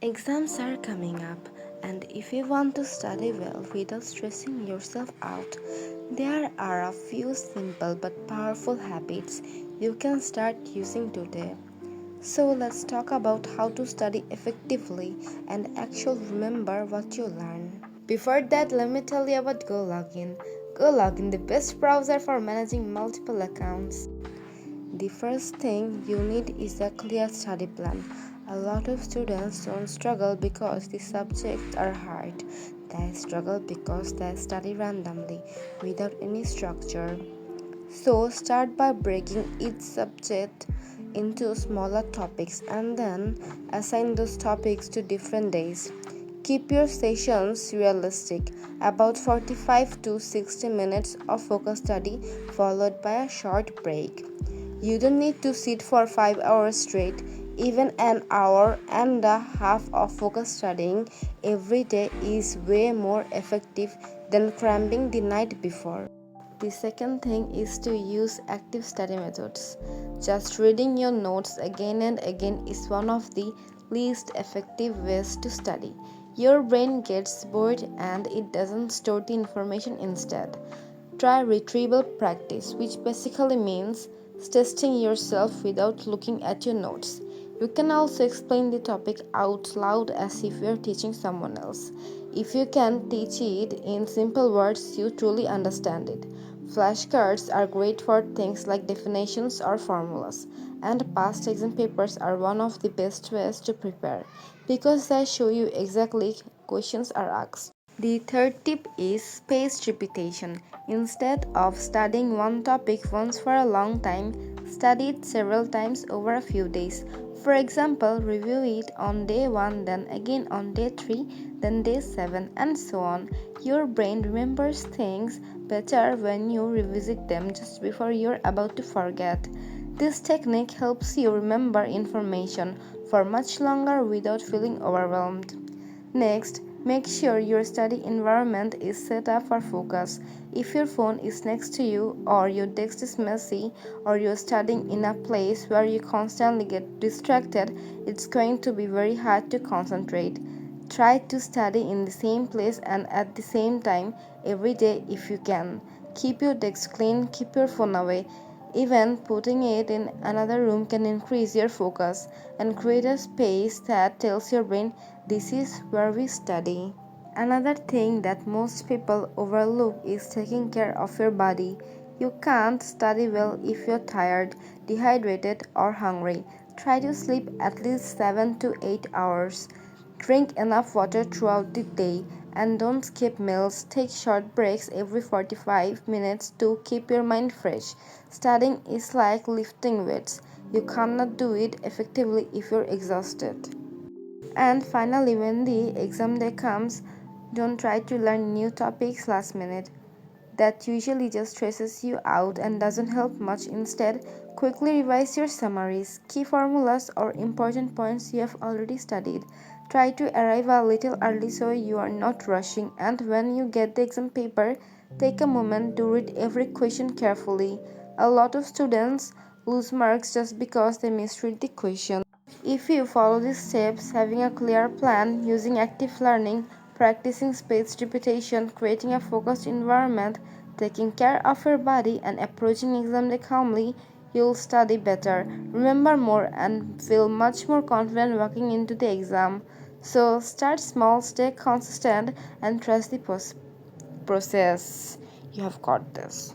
Exams are coming up, and if you want to study well without stressing yourself out, there are a few simple but powerful habits you can start using today. So, let's talk about how to study effectively and actually remember what you learn. Before that, let me tell you about GoLogin. GoLogin, the best browser for managing multiple accounts. The first thing you need is a clear study plan. A lot of students don't struggle because the subjects are hard. They struggle because they study randomly without any structure. So, start by breaking each subject into smaller topics and then assign those topics to different days. Keep your sessions realistic, about 45 to 60 minutes of focus study followed by a short break. You don't need to sit for 5 hours straight. Even an hour and a half of focus studying every day is way more effective than cramming the night before. The second thing is to use active study methods. Just reading your notes again and again is one of the least effective ways to study. Your brain gets bored and it doesn't store the information instead. Try retrieval practice, which basically means testing yourself without looking at your notes. You can also explain the topic out loud as if you're teaching someone else. If you can teach it in simple words, you truly understand it. Flashcards are great for things like definitions or formulas, and past exam papers are one of the best ways to prepare because they show you exactly questions are asked. The third tip is spaced repetition. Instead of studying one topic once for a long time, study it several times over a few days. For example, review it on day 1, then again on day 3, then day 7, and so on. Your brain remembers things better when you revisit them just before you're about to forget. This technique helps you remember information for much longer without feeling overwhelmed. Next, make sure your study environment is set up for focus. If your phone is next to you, or your desk is messy, or you're studying in a place where you constantly get distracted, it's going to be very hard to concentrate. Try to study in the same place and at the same time every day if you can. Keep your desk clean, keep your phone away. Even putting it in another room can increase your focus and create a space that tells your brain this is where we study. Another thing that most people overlook is taking care of your body. You can't study well if you're tired, dehydrated, or hungry. Try to sleep at least 7 to 8 hours. Drink enough water throughout the day and don't skip meals. Take short breaks every 45 minutes to keep your mind fresh. Studying is like lifting weights. You cannot do it effectively if you're exhausted. And finally, when the exam day comes, don't try to learn new topics last minute. That usually just stresses you out and doesn't help much. Instead, quickly revise your summaries, key formulas, or important points you have already studied. Try to arrive a little early so you are not rushing, and when you get the exam paper, take a moment to read every question carefully. A lot of students lose marks just because they misread the question. If you follow these steps, having a clear plan, using active learning, practicing spaced repetition, creating a focused environment, taking care of your body, and approaching exam day calmly, you'll study better, remember more, and feel much more confident walking into the exam. So, start small, stay consistent, and trust the process. You have got this.